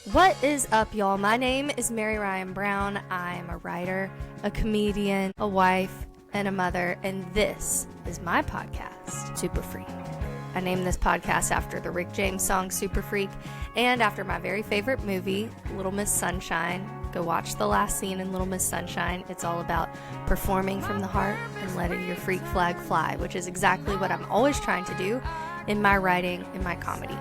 What is up, y'all? My name is Mary Ryan Brown. I'm a writer, a comedian, a wife, and a mother, and this is my podcast, Superfreak. I named this podcast after the Rick James song Superfreak and after my very favorite movie, Little Miss Sunshine. Go watch the last scene in Little Miss Sunshine. It's all about performing from the heart and letting your freak flag fly, which is exactly what I'm always trying to do in my writing and my comedy.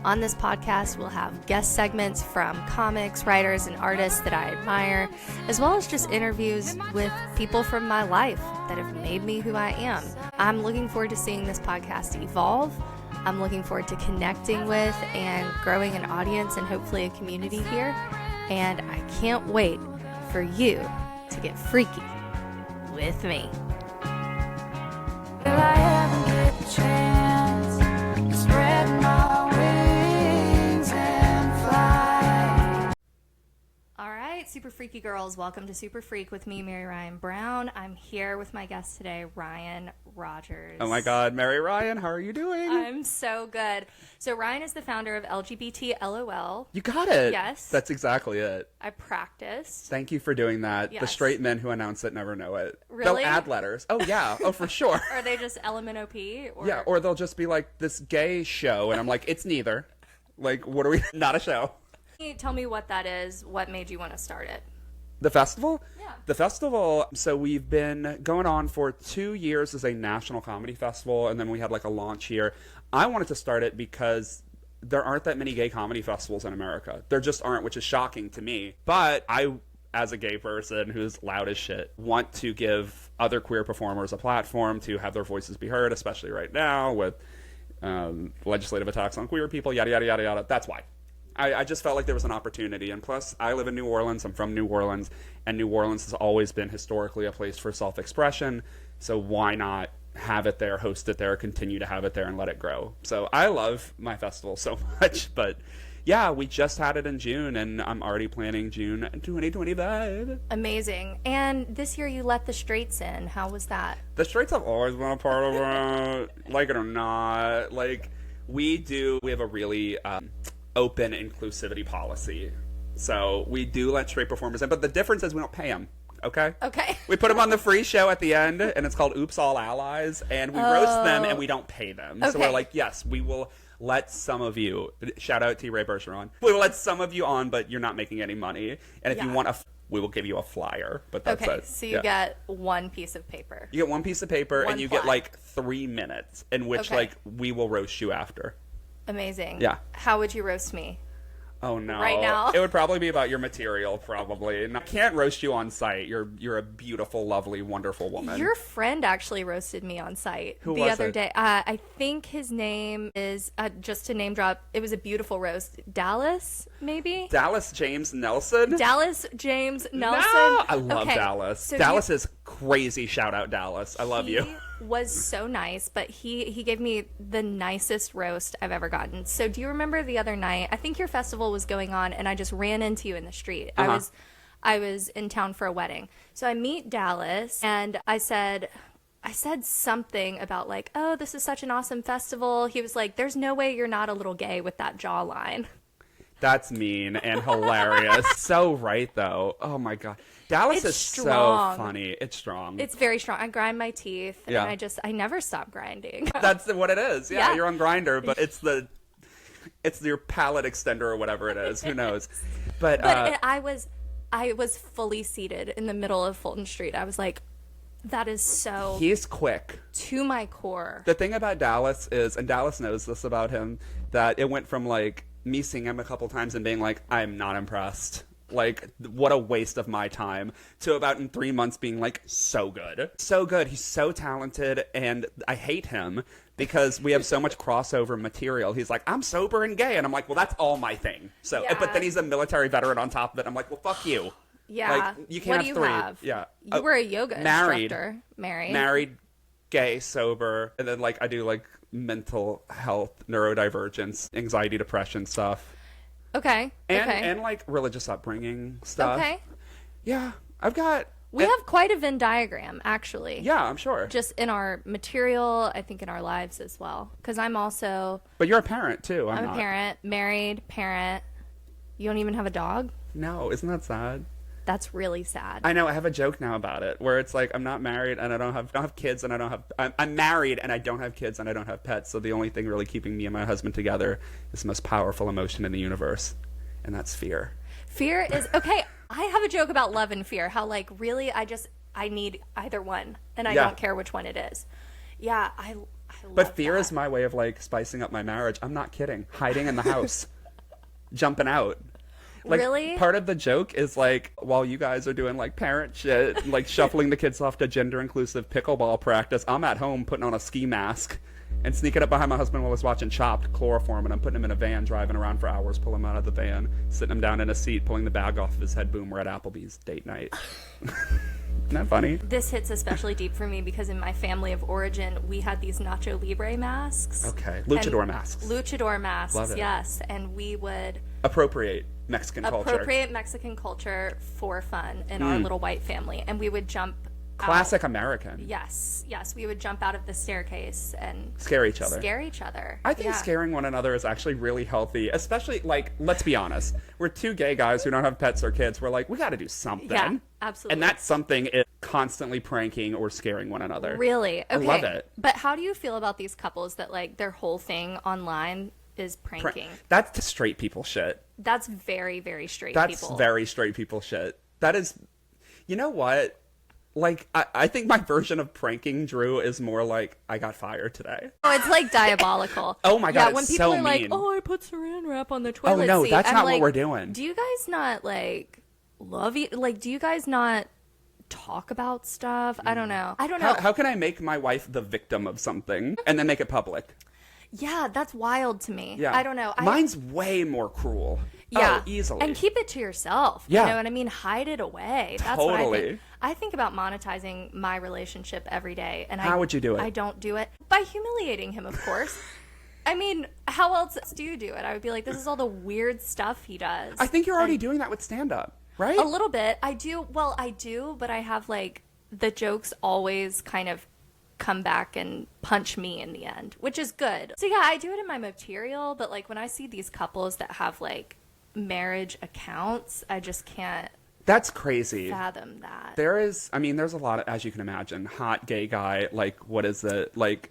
On this podcast, we'll have guest segments from comics, writers, and artists that I admire, as well as just interviews with people from my life that have made me who I am. I'm looking forward to seeing this podcast evolve. I'm looking forward to connecting with and growing an audience and hopefully a community here. And I can't wait for you to get freaky with me. Will I ever get the chance to spread my wings and fly? All right, Super Freaky girls, welcome to Super Freak with me, Mary Ryan Brown. I'm here with my guest today, Ryan Rogers. Oh my God, Mary Ryan, how are you doing? I'm so good. So Ryan is the founder of LGBT LOL. You got it. Yes. That's exactly it. I practiced. Thank you for doing that. The Yes. straight men who announce it never know it. Really? They'll add letters. Oh, yeah. Oh, for sure. Are they just LMNOP? Or... Yeah, or they'll just be like, this gay show, and I'm like, it's neither. Like, what are we? Not a show. Tell me what that is. What made you want to start it? The festival? Yeah. The festival, so we've been going on for 2 years as a national comedy festival, and then we had like a launch here. I wanted to start it because there aren't that many gay comedy festivals in America. There just aren't, which is shocking to me. But I, as a gay person who's loud as shit, want to give other queer performers a platform to have their voices be heard, especially right now with legislative attacks on queer people, yada, yada, yada, yada. That's why. I just felt like there was an opportunity. And plus, I live in New Orleans. I'm from New Orleans. And New Orleans has always been historically a place for self-expression. So why not have it there, host it there, continue to have it there, and let it grow? So I love my festival so much. But yeah, we just had it in June, and I'm already planning June 2025. Amazing. And this year you let the straights in. How was that? The straights have always been a part of it, like it or not. Like, we have a really open inclusivity policy. So we do let straight performers in, but the difference is we don't pay them. Okay? Okay. We put them on the free show at the end, and it's called Oops All Allies, and we roast them, and we don't pay them. So Okay. we're like, yes, we will let some of you, shout out to Ray Bergeron, we will let some of you on, but you're not making any money. And if you Yeah. want we will give you a flyer, but that's Okay, it. so you get one piece of paper. You get one piece of paper, One and you ply. get like 3 minutes in which Okay. like we will roast you after. Amazing. Yeah. How would you roast me? Oh no! Right now? It would probably be about your material, probably. And I can't roast you on site. You're a beautiful, lovely, wonderful woman. Your friend actually roasted me on site Who the was other it? day. I think his name is, just to name drop, it was a beautiful roast. Dallas, maybe? Dallas James Nelson. Dallas James Nelson. No! I love Okay, Dallas. so Dallas is crazy. Shout out Dallas. I love you. He was so nice, but he gave me the nicest roast I've ever gotten. So do you remember the other night? I think your festival was going on, and I just ran into you in the street. Uh-huh. I was in town for a wedding. So I meet Dallas, and I said something about like, oh, this is such an awesome festival. He was like, there's no way you're not a little gay with that jawline. That's mean and hilarious. So right though. Oh my God. Dallas It's is strong. so funny. It's strong. It's very strong. I grind my teeth, and Yeah. I never stop grinding. That's what it is. Yeah, Yeah. you're on Grinder, but it's your palate extender or whatever it is. Who knows? But I was fully seated in the middle of Fulton Street. I was like, that is so he's quick. to my core. The thing about Dallas is, and Dallas knows this about him, that it went from like me seeing him a couple times and being like, I'm not impressed. Like, what a waste of my time. To about in 3 months being like, so good. So good. He's so talented, and I hate him because we have so much crossover material. He's like, I'm sober and gay. And I'm like, well, that's all my thing. So, Yeah. but then he's a military veteran on top of it. I'm like, well, fuck you. Yeah. Like, you can't what do have you three. have? Yeah. You were a yoga married. instructor. Married, gay, sober, and then like I do like mental health, neurodivergence, anxiety, depression stuff. Okay. And okay. and like religious upbringing stuff. Okay. Yeah, I've got. We have quite a Venn diagram, actually. Yeah, I'm sure. Just in our material, I think in our lives as well. Because I'm also, But you're a parent too. I'm I'm a not. parent, married, parent, You don't even have a dog? No, isn't that sad? That's really sad. I know. I have a joke now about it, where it's like I'm not married and I don't have kids and I don't have. I'm married and I don't have kids and I don't have pets. So the only thing really keeping me and my husband together is the most powerful emotion in the universe, and that's fear. Fear is okay. I have a joke about love and fear. How like really, I need either one, and I don't care which one it is. Yeah, I love But fear that. is my way of like spicing up my marriage. I'm not kidding. Hiding in the house, jumping out. Like, really? Part of the joke is like, while you guys are doing like parent shit, like shuffling the kids off to gender inclusive pickleball practice, I'm at home putting on a ski mask and sneaking up behind my husband while he's watching Chopped, chloroform, and I'm putting him in a van, driving around for hours, pulling him out of the van, sitting him down in a seat, pulling the bag off of his head. Boom, we're at Applebee's date night. Isn't that funny? This hits especially deep for me because in my family of origin, we had these Nacho Libre masks. Okay, luchador masks. Luchador masks, Love it. yes. And we would Appropriate Mexican culture. appropriate Mexican culture for fun in our little white family. And we would jump Classic out. American. Yes, we would jump out of the staircase and Scare each other. I think scaring one another is actually really healthy, especially, like, let's be honest. We're two gay guys who don't have pets or kids. We're like, we got to do something. Yeah, absolutely. And that something is constantly pranking or scaring one another. Really? Okay. I love it. But how do you feel about these couples that, like, their whole thing online is pranking? That's straight people shit. That's very, very straight That's people. very straight people shit. That is, you know what? Like, I think my version of pranking Drew is more like, I got fired today. Oh, it's like diabolical. Oh my God, Yeah, when it's people so are like, mean. oh, I put saran wrap on the toilet no, seat. that's I'm not what like, we're doing. Do you guys not, like, love you? Like, do you guys not talk about stuff? I don't know. How can I make my wife the victim of something and then make it public? Yeah, that's wild to me. Yeah. I don't know. Mine's way more cruel. Yeah, Oh, easily. And keep it to yourself. Yeah. You know what I mean? Hide it away. That's what I Totally. think. I think about monetizing my relationship every day. And How would you do it? I don't do it by humiliating him, of course. I mean, how else do you do it? I would be like, this is all the weird stuff he does. I think you're already doing that with stand-up, right? A little bit. I do. Well, I do, but I have like the jokes always kind of come back and punch me in the end, which is good. So yeah, I do it in my material, but like when I see these couples that have like marriage accounts, I just can't That's crazy. fathom that. There's a lot of, as you can imagine, hot gay guy, like, what is it? Like,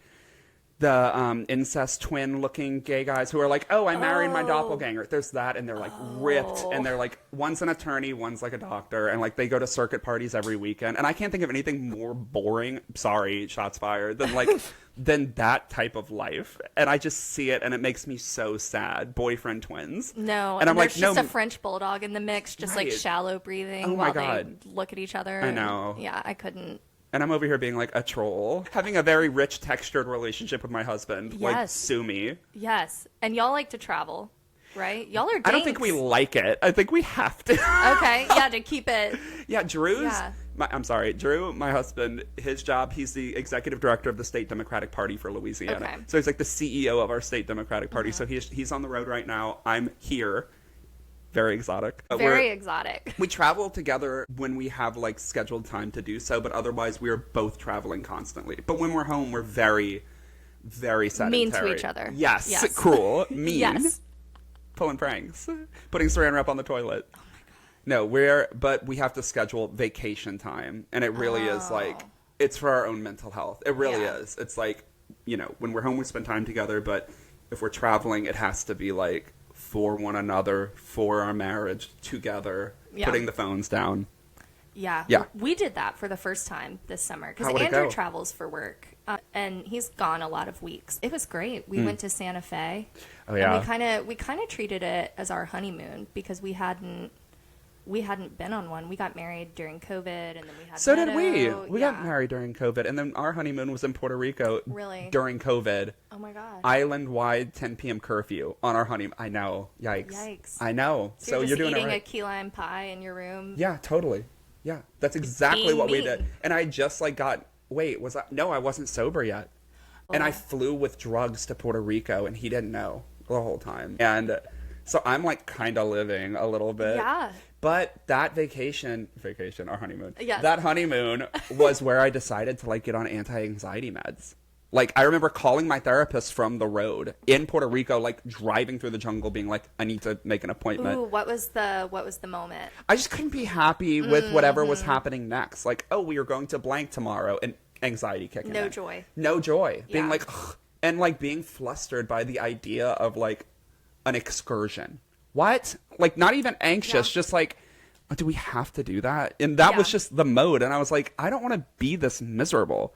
the incest twin looking gay guys who are like, oh, I married my doppelganger. There's that, and they're like ripped, and they're like, one's an attorney, one's like a doctor, and like they go to circuit parties every weekend. And I can't think of anything more boring, sorry, shots fired, than like than that type of life. And I just see it and it makes me so sad. Boyfriend twins. No, and I'm there's like, just no, a French bulldog in the mix, just like Right. shallow breathing Oh my while God. they look at each other. I know. Yeah, I couldn't. and I'm over here being like a troll, having a very rich textured relationship with my husband. Like, Yes. sue me. Yes, and y'all like to travel, right? Y'all are. I don't think we dinks. like it. I think we have to. Okay, yeah, to keep it. Yeah, Drew's. Yeah. I'm sorry, Drew, my husband, his job, he's the executive director of the State Democratic Party for Louisiana. Okay. So he's like the CEO of our State Democratic Party. So he's on the road right now. I'm here. Very exotic. Very exotic. We travel together when we have like scheduled time to do so, but otherwise we are both traveling constantly. But when we're home, we're very, very sedentary. Mean to each other. Yes. Yes. Cruel. Mean. Yes. Pulling pranks. Putting saran wrap on the toilet. Oh my God. No, but we have to schedule vacation time. And it really is like, it's for our own mental health. It really Yeah. is. It's like, you know, when we're home, we spend time together, but if we're traveling, it has to be like for one another, for our marriage, together, Yeah. putting the phones down. Yeah. Yeah. We did that for the first time this summer because How would it Andrew go? travels for work and he's gone a lot lot of weeks. It was great. We went to Santa Fe. Oh, yeah. And we kind of treated it as our honeymoon because we hadn't been on one. We got married during COVID and then we had So did we. Meadow. We got married during COVID, and then our honeymoon was in Puerto Rico. Really? During COVID. Oh my God. Island-wide 10 p.m. curfew on our honeymoon. I know. Yikes. Yikes. I know. So you're you're just doing eating it a right. key lime pie in your room. Yeah, totally. Yeah, that's exactly being what we mean. did. And I just like no, I wasn't sober yet. And I flew with drugs to Puerto Rico, and he didn't know the whole time. And so I'm like kind of living a little bit. Yeah. But that vacation, our honeymoon. Yes. That honeymoon was where I decided to like get on anti-anxiety meds. Like, I remember calling my therapist from the road in Puerto Rico, like driving through the jungle, being like, I need to make an appointment. Ooh, what was the moment? I just couldn't be happy with whatever was happening next. Like, oh, we are going to blank tomorrow, and anxiety kicking in. No joy. Being like, ugh, and like being flustered by the idea of like an excursion. What? Like, not even anxious, just like, oh, do we have to do that? And that was just the mode. And I was like, I don't want to be this miserable.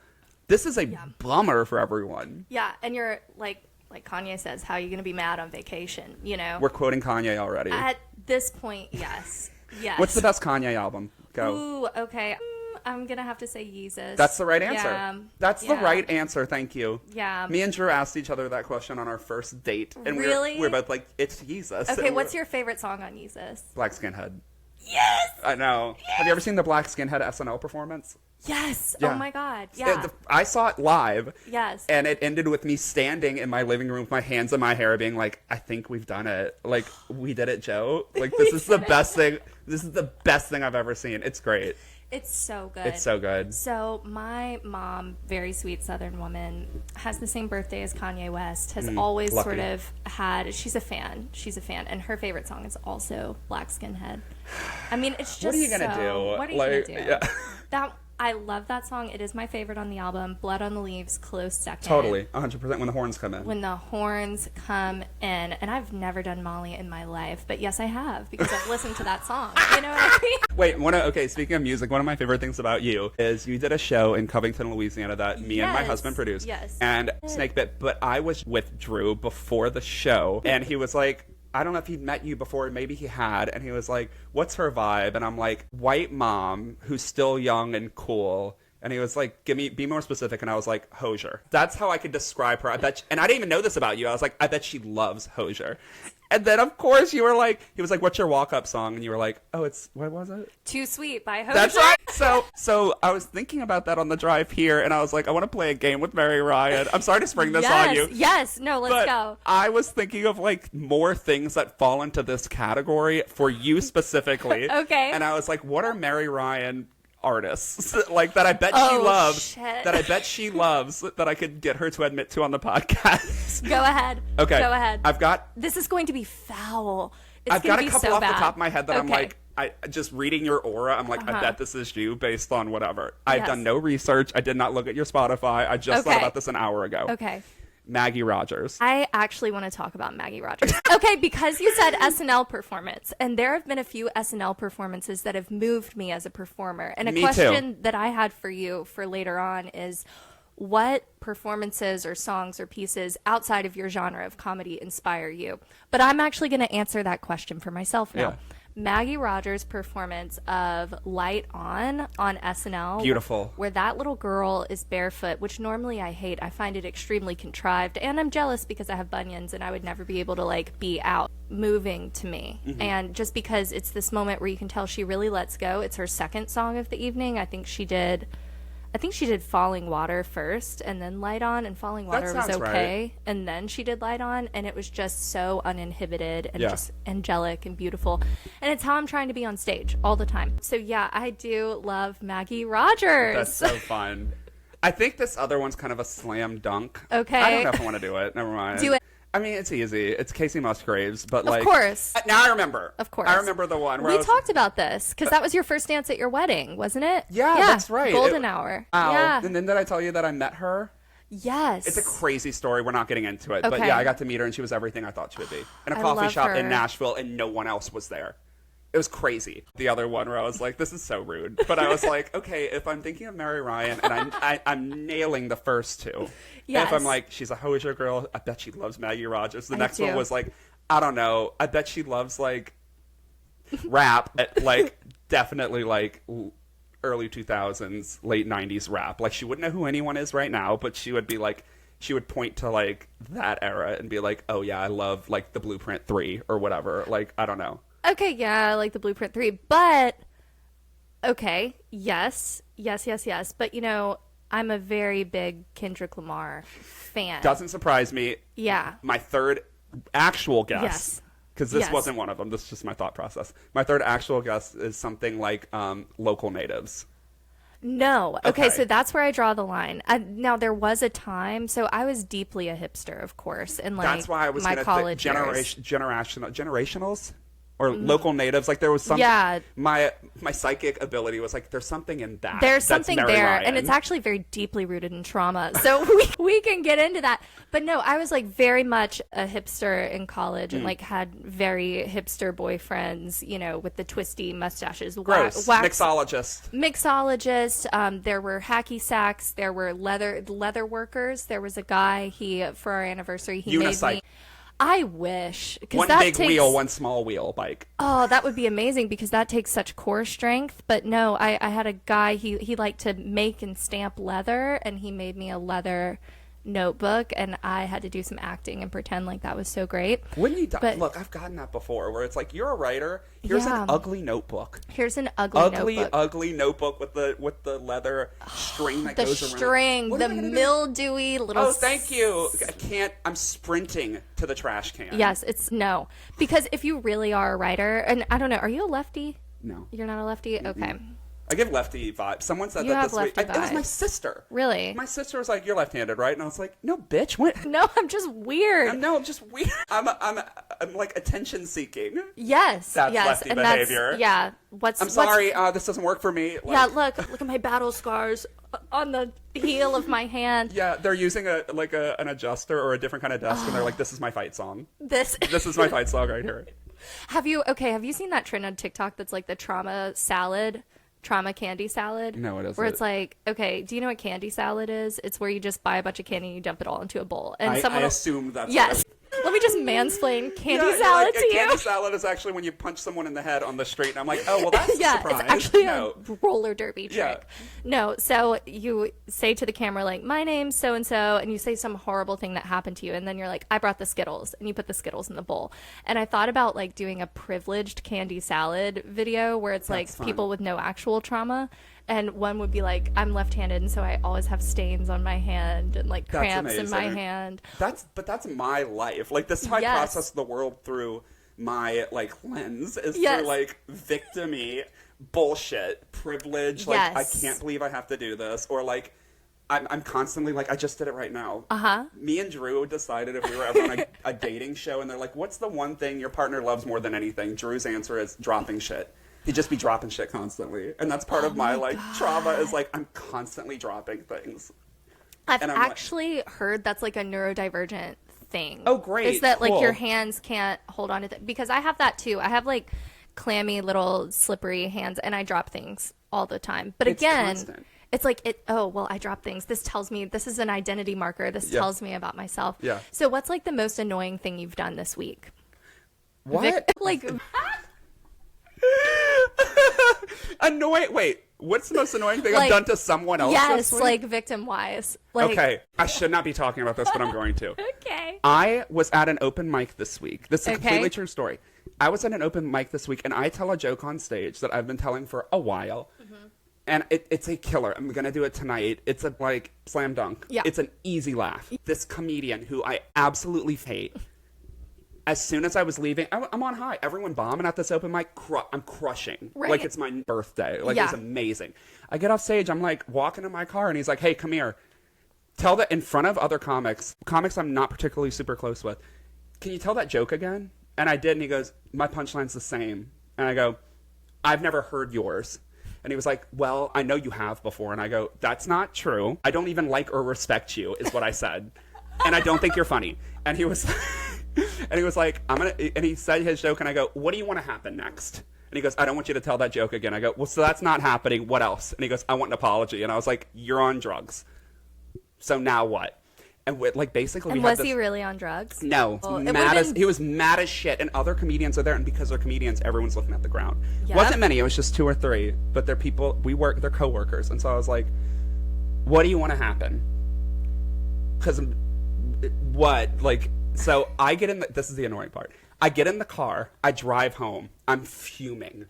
This is a bummer for everyone. Yeah, and you're like Kanye says, how are you going to be mad on vacation, you know? We're quoting Kanye already. At this point, yes. Yes. What's the best Kanye album? Go. Ooh, okay. I'm going to have to say Yeezus. That's the right answer. Yeah. That's the right answer, thank you. Yeah. Me and Drew asked each other that question on our first date. And really? we're both like, it's Yeezus. Okay, what's your favorite song on Yeezus? Black Skinhead. Yes! I know. Yes! Have you ever seen the Black Skinhead SNL performance? Yes. Yeah. Oh my God. Yeah. I saw it live. Yes. And it ended with me standing in my living room with my hands in my hair being like, I think we've done it. Like, we did it, Joe. Like, this is the best thing. This is the best thing I've ever seen. It's great. It's so good. It's so good. So my mom, very sweet Southern woman, has the same birthday as Kanye West, has always lucky. sort of had, she's a fan, and her favorite song is also Black Skinhead. I mean, it's just What are you going to do? What are you going to do? Yeah. I love that song. It is my favorite on the album. Blood on the Leaves, close second. Totally. 100% when the horns come in. When the horns come in. And I've never done Molly in my life, but yes, I have, because I've listened to that song. You know what I mean? Wait, okay, speaking of music, one of my favorite things about you is you did a show in Covington, Louisiana that me and my husband produced. Yes. And Snakebit, but I was with Drew before the show, and he was like, I don't know if he'd met you before, maybe he had, and he was like, what's her vibe? And I'm like, white mom who's still young and cool. And he was like, be more specific. And I was like, Hosier. That's how I could describe her. I bet, and I didn't even know this about you. I was like, I bet she loves Hosier. And then, of course, he was like, what's your walk-up song? And you were like, oh, what was it? Too Sweet by Hosier. That's right. So I was thinking about that on the drive here, and I was like, I want to play a game with Mary Ryan. I'm sorry to spring this on you. Yes. No, let's go. I was thinking of, like, more things that fall into this category for you specifically. Okay. And I was like, what are Mary Ryan artists like that I bet she loves shit. that I bet she loves that I could get her to admit to on the podcast. Go ahead. Okay. Go ahead. This is going to be foul. I've got a couple off the top of my head that I'm Okay. like, just reading your aura, I'm like, I bet this is you based on whatever. I've done no research. I did not look at your Spotify. I just thought about this an hour ago. Okay. Maggie Rogers. I actually want to talk about Maggie Rogers. Okay, because you said SNL performance, and there have been a few SNL performances that have moved me as a performer. And a question that I had for you for later on is, what performances or songs or pieces outside of your genre of comedy inspire you? But I'm actually going to answer that question for myself now. Yeah. Maggie Rogers' performance of Light On SNL. Beautiful. Where that little girl is barefoot, which normally I hate. I find it extremely contrived, and I'm jealous because I have bunions and I would never be able to like be out. Moving to me. And just because it's this moment where you can tell she really lets go. It's her second song of the evening. I think she did Falling Water first and then Light On, and Falling Water was okay. Right. And then she did Light On, and it was just so uninhibited and just angelic and beautiful. And it's how I'm trying to be on stage all the time. So yeah, I do love Maggie Rogers. That's so fun. I think this other one's kind of a slam dunk. Okay. I don't know if I want to do it. Never mind. Do it. I mean, it's easy. It's Casey Musgraves, but Of course. Now I remember. Of course. I remember the one where we talked about this because that was your first dance at your wedding, wasn't it? Yeah, that's right. Golden Hour. Ow. Yeah. And then did I tell you that I met her? Yes. It's a crazy story. We're not getting into it. But Okay. yeah, I got to meet her, and she was everything I thought she would be. In a I coffee love shop her. in Nashville, and no one else was there. It was crazy. The other one where I was like, this is so rude. But I was like, okay, if I'm thinking of Mary Ryan, and I'm nailing the first two. Yes. If I'm like, she's a Hosier girl, I bet she loves Maggie Rogers. The next do. one was like, I don't know, I bet she loves like rap, like definitely like early 2000s, late 90s rap. Like, she wouldn't know who anyone is right now, but she would be like, she would point to like that era and be like, oh yeah, I love like the Blueprint 3 or whatever. Like, I don't know. Okay, yeah, I like the Blueprint 3, but okay, yes. But you know, I'm a very big Kendrick Lamar fan. Doesn't surprise me. Yeah. My third actual guess, Yes. because this Yes. wasn't one of them. This is just my thought process. My third actual guess is something like Local Natives. No. Okay, Okay. so that's where I draw the line. Now, there was a time, so I was deeply a hipster, of course, in like That's why I was my going to college years. generationals or local natives. Like there was some. Yeah. My psychic ability was like, there's something in that. There's That's something Mary there, Ryan. and it's actually very deeply rooted in trauma. So we can get into that. But no, I was like very much a hipster in college and like had very hipster boyfriends, you know, with the twisty mustaches. Gross. Mixologist. Mixologist. There were hacky sacks. There were leather workers. There was a guy, for our anniversary, he made Unicycle. me. I wish. 'Cause One that big takes, wheel, one small wheel bike. Oh, that would be amazing because that takes such core strength. But no, I had a guy, he liked to make and stamp leather, and he made me a leather notebook, and I had to do some acting and pretend like that was so great. Wouldn't you? But- Look, I've gotten that before, where it's like, you're a writer. Here's Yeah. an ugly notebook. Here's an ugly notebook. Ugly notebook with the leather string that The goes around. string, What the am I gonna do? mildewy little. Oh, thank you. I can't. I'm sprinting to the trash can. Yes, it's no. Because if you really are a writer, and I don't know, are you a lefty? No. You're not a lefty? Okay. I give lefty vibes. Someone said You that have this week. lefty It was my vibes. sister. Really? My sister was like, "You're left-handed, right?" And I was like, "No, bitch. What? No, I'm just weird. No, I'm just weird. I'm like attention seeking. Yes, That's yes, lefty and behavior. that's yeah. I'm sorry. This doesn't work for me. Like, Yeah, look at my battle scars on the heel of my hand. Yeah, they're using an adjuster or a different kind of desk, and they're like, "This is my fight song. This This is my fight song right here." have you seen that trend on TikTok that's like the trauma candy salad? No, it isn't. Where it's like, okay, do you know what candy salad is? It's where you just buy a bunch of candy and you dump it all into a bowl. And I someone will- assume that's Yes. Let me just mansplain candy Yeah, salad like, to you. Candy salad is actually when you punch someone in the head on the street, and I'm like, oh, well, that's a Yeah, surprise. it's actually No. a roller derby trick. Yeah. No, so you say to the camera, like, my name's so-and-so, and you say some horrible thing that happened to you, and then you're like, I brought the Skittles, and you put the Skittles in the bowl. And I thought about, like, doing a privileged candy salad video where it's, like, That's fun. people with no actual trauma. And one would be like, I'm left-handed, and so I always have stains on my hand and, like, That's cramps in my amazing. hand. That's my life. Like, this is how I Yes. process the world through my, like, lens, is Yes. through, like, victim-y bullshit, privilege, like, Yes. I can't believe I have to do this, or, like, I'm constantly like, I just did it right now. Uh-huh. Me and Drew decided if we were ever on a dating show, and they're like, what's the one thing your partner loves more than anything? Drew's answer is dropping shit. He'd just be dropping shit constantly. And that's part of my like, trauma is like, I'm constantly dropping things. I've And I'm like- actually heard that's like a neurodivergent thing. Oh, great. Is that like Cool. your hands can't hold on to because I have that too. I have like clammy little slippery hands and I drop things all the time. But It's again, constant. it's like oh well, I drop things. This tells me this is an identity marker. This Yeah. tells me about myself. Yeah. So what's like the most annoying thing you've done this week? What? Like Annoying. Wait, what's the most annoying thing I've Like, done to someone else? yes, this week? like victim wise. Like Okay, I should not be talking about this, but I'm going to. okay. I was at an open mic this week. This is a Okay. completely true story. I was at an open mic this week, and I tell a joke on stage that I've been telling for a while. Mm-hmm. And it's a killer. I'm going to do it tonight. It's a, like, slam dunk. Yeah. It's an easy laugh. This comedian who I absolutely hate, as soon as I was leaving, I'm on high. Everyone bombing at this open mic. I'm crushing. Right. Like it's my birthday. Like Yeah. it's amazing. I get off stage. I'm like walking in my car, and he's like, "Hey, come here. Tell that in front of other comics I'm not particularly super close with. Can you tell that joke again?" And I did, and he goes, "My punchline's the same." And I go, "I've never heard yours." And he was like, "Well, I know you have before." And I go, "That's not true. I don't even like or respect you," is what I said. "And I don't think you're funny." And he was and he was like, and he said his joke, and I go, "What do you want to happen next?" And he goes, "I don't want you to tell that joke again." I go, "Well, so that's not happening. What else?" And he goes, "I want an apology." And I was like, "You're on drugs. So now what?" And like basically And we had was this, he really on drugs? no, Oh, it mad would've as been- he was mad as shit, and other comedians are there, and because they're comedians, everyone's looking at the ground. Yep. Wasn't many, it was just 2 or 3, but they're people they're coworkers, and so I was like, "What do you want to happen?" Because what, like, so I get in. This is the annoying part. I get in the car, I drive home, I'm fuming,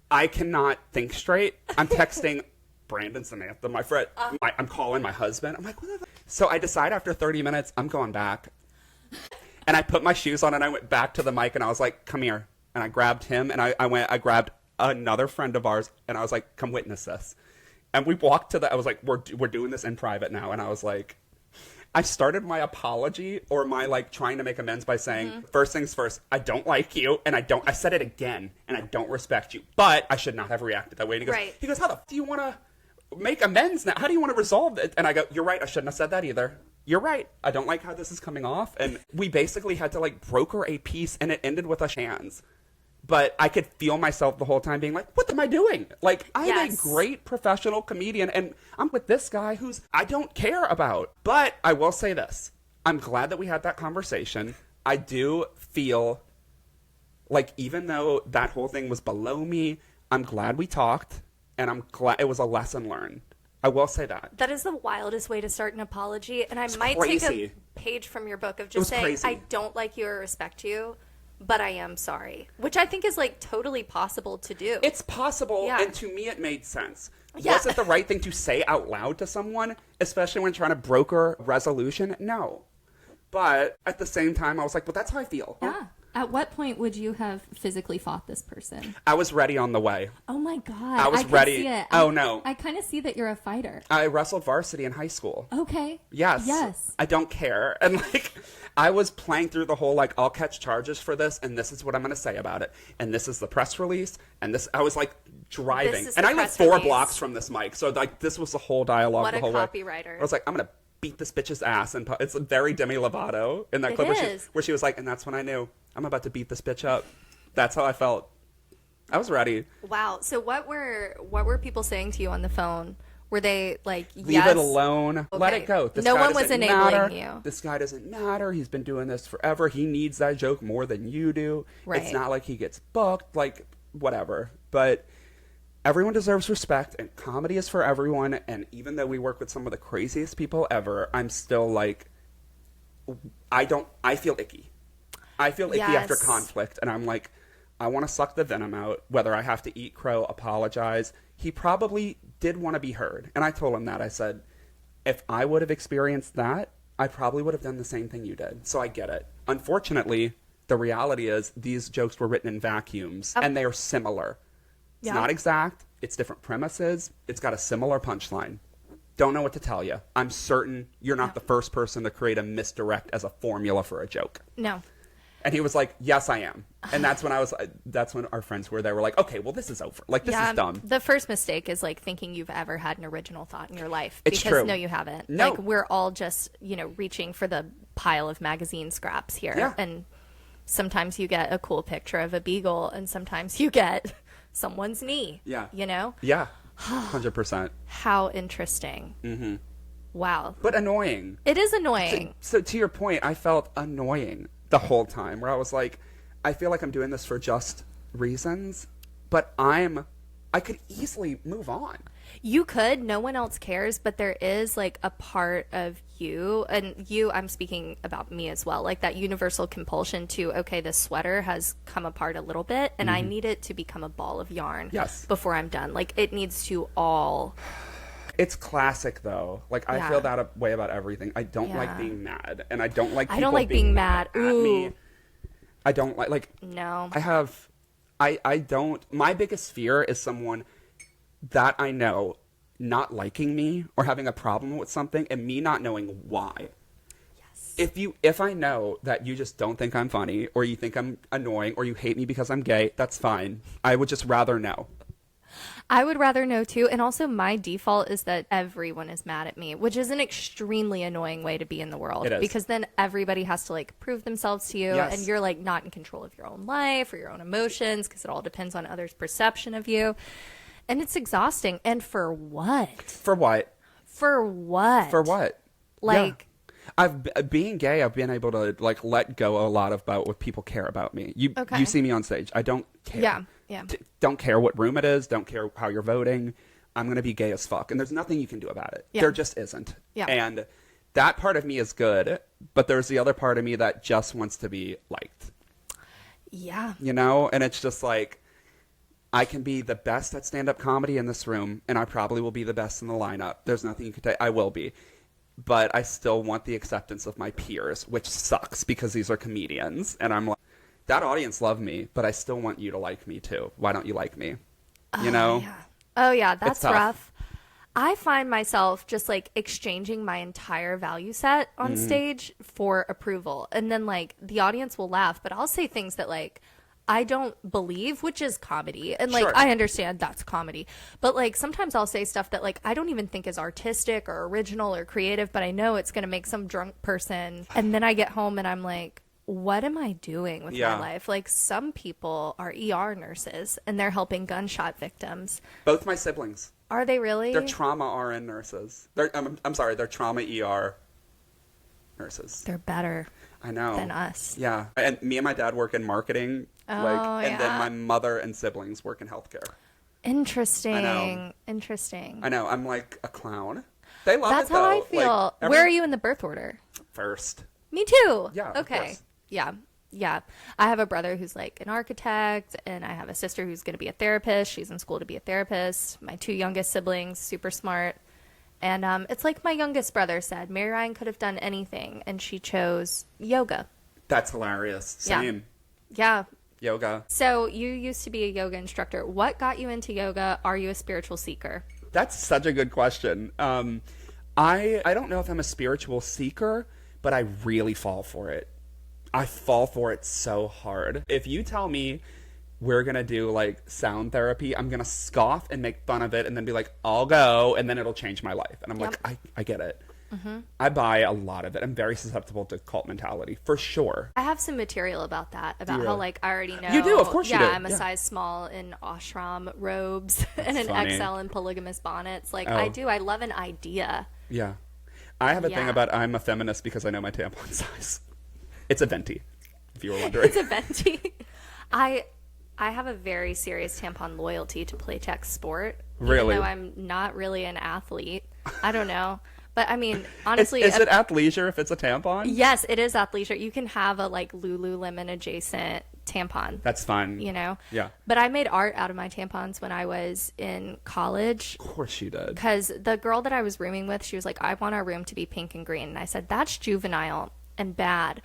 I cannot think straight. I'm texting Brandon, Samantha, my friend. I'm calling my husband. I'm like, what the? So I decide after 30 minutes, I'm going back. And I put my shoes on and I went back to the mic and I was like, "Come here." And I grabbed him and I grabbed another friend of ours and I was like, "Come witness this." And we walked to I was like, we're doing this in private now. And I was like, I started my apology or my like trying to make amends by saying, first things first, I don't like you. And I said it again, and I don't respect you. But I should not have reacted that way. And he goes, how the f do you want to make amends now? How do you want to resolve it? And I go, you're right. I shouldn't have said that either. You're right. I don't like how this is coming off. And we basically had to like broker a peace, and it ended with us hands. But I could feel myself the whole time being like, what am I doing? Like, I'm a great professional comedian, and I'm with this guy who's I don't care about. But I will say this. I'm glad that we had that conversation. I do feel like even though that whole thing was below me, I'm glad we talked, and I'm glad it was a lesson learned. I will say that. That is the wildest way to start an apology, and I might crazy. take a page from your book of just saying, crazy. I don't like you or respect you, but I am sorry, which I think is like totally possible to do. It's possible, and to me it made sense. Was it the right thing to say out loud to someone, especially when trying to broker resolution? No. But at the same time, I was like, well, that's how I feel. Yeah. At what point would you have physically fought this person? I was ready on the way. Oh my God. I was ready. See it. Oh, no. I kind of see that you're a fighter. I wrestled varsity in high school. Okay. Yes. Yes. I don't care. And like, I was playing through the whole, like, I'll catch charges for this, and this is what I'm going to say about it. And this is the press release. And this, I was like driving. And I live 4 blocks from this mic. So like, this was the whole dialogue the whole way. What a copywriter. I was like, I'm going to beat this bitch's ass. And it's very Demi Lovato in that clip where she was like, and that's when I knew I'm about to beat this bitch up. That's how I felt. I was ready. Wow. So what were people saying to you on the phone? Were they like, leave it alone, okay. Let it go. No one was enabling you. This guy doesn't matter. He's been doing this forever. He needs that joke more than you do. Right. It's not like he gets booked, like whatever. But everyone deserves respect, and comedy is for everyone. And even though we work with some of the craziest people ever, I'm still like, I feel icky. I feel icky after conflict, and I'm like, I want to suck the venom out, whether I have to eat crow, apologize. He probably did want to be heard, and I told him that. I said, if I would have experienced that, I probably would have done the same thing you did, so I get it. Unfortunately, the reality is these jokes were written in vacuums, and they are similar. It's not exact. It's different premises. It's got a similar punchline. Don't know what to tell you. I'm certain you're not the first person to create a misdirect as a formula for a joke. No. And he was like, yes, I am. And that's when that's when our friends were there were like, okay, well, this is over. Like, this is dumb. The first mistake is like thinking you've ever had an original thought in your life. It's because true. No, you haven't. No. Like, we're all just, reaching for the pile of magazine scraps here. Yeah. And sometimes you get a cool picture of a beagle, and sometimes you get someone's knee. Yeah. Yeah. 100%. How interesting. Mm-hmm. Wow. But annoying. It is annoying. So to your point, I felt annoying the whole time, where I was like, I feel like I'm doing this for just reasons, but I could easily move on. You could, no one else cares, but there is like a part of you, and I'm speaking about me as well, like that universal compulsion to, okay, this sweater has come apart a little bit, and I need it to become a ball of yarn before I'm done. Like, it needs to all... It's classic, though. Like, I feel that way about everything. I don't like being mad, and I don't like people I don't like being mad at me. I don't like... No. I don't... My biggest fear is someone that I know not liking me or having a problem with something and me not knowing why. Yes. If I know that you just don't think I'm funny, or you think I'm annoying, or you hate me because I'm gay, that's fine. I would just rather know. I would rather know too. And also my default is that everyone is mad at me, which is an extremely annoying way to be in the world. It is. Because then everybody has to like prove themselves to you, and you're like not in control of your own life or your own emotions, because it all depends on others' perception of you. And it's exhausting. And for what? For what? For what? For what? Like... Yeah. Being gay, I've been able to like let go a lot about what people care about me. You see me on stage. I don't care. Yeah. Don't care what room it is. Don't care how you're voting. I'm going to be gay as fuck. And there's nothing you can do about it. Yeah. There just isn't. Yeah. And that part of me is good, but there's the other part of me that just wants to be liked. Yeah. And it's just like, I can be the best at stand-up comedy in this room, and I probably will be the best in the lineup. There's nothing you can take. I will be. But I still want the acceptance of my peers, which sucks because these are comedians. And I'm like, that audience loved me, but I still want you to like me too. Why don't you like me? Yeah. Oh, yeah, that's rough. I find myself just like exchanging my entire value set on stage for approval. And then like the audience will laugh, but I'll say things that like I don't believe, which is comedy. And like Sure. I understand that's comedy. But like sometimes I'll say stuff that like I don't even think is artistic or original or creative, but I know it's going to make some drunk person. And then I get home and I'm like, what am I doing with Yeah. my life? Like some people are ER nurses and they're helping gunshot victims. Both my siblings. Are they really? They're trauma RN nurses. I'm sorry, they're trauma ER nurses. They're better I know. than us. Yeah. And me and my dad work in marketing. And then my mother and siblings work in healthcare. Interesting. I know. Interesting. I know. I'm like a clown. They love That's it, though. how I feel. Like, Where are you in the birth order? First. Me too. Yeah, of Okay. course. Yeah. Yeah. I have a brother who's like an architect, and I have a sister who's going to be a therapist. She's in school to be a therapist. My two youngest siblings, super smart. And it's like my youngest brother said, Mary Ryan could have done anything, and she chose yoga. That's hilarious. Yeah. Same. Yeah. Yoga. So you used to be a yoga instructor. What got you into yoga? Are you a spiritual seeker? That's such a good question. I don't know if I'm a spiritual seeker, but I really fall for it. I fall for it so hard. If you tell me we're going to do like sound therapy, I'm going to scoff and make fun of it and then be like, I'll go, and then it'll change my life. And I'm like, I get it. I buy a lot of it. I'm very susceptible to cult mentality, for sure. I have some material about that, about you how really? like I already know. You do, of course you do. I'm a Yeah. size small in ashram robes and an funny. XL in polygamous bonnets. Like Oh. I do. I love an idea. Yeah. I have a thing Yeah. about I'm a feminist because I know my tampon size. It's a venti, if you were wondering. It's a venti. I have a very serious tampon loyalty to Playtex Sport. Really? Even though I'm not really an athlete. I don't know. But I mean, honestly, is it athleisure if it's a tampon? yes, it is athleisure. You can have a like Lululemon adjacent tampon. That's fun. You know? Yeah. But I made art out of my tampons when I was in college. Of course you did. Because the girl that I was rooming with, she was like, I want our room to be pink and green. And I said, that's juvenile and bad.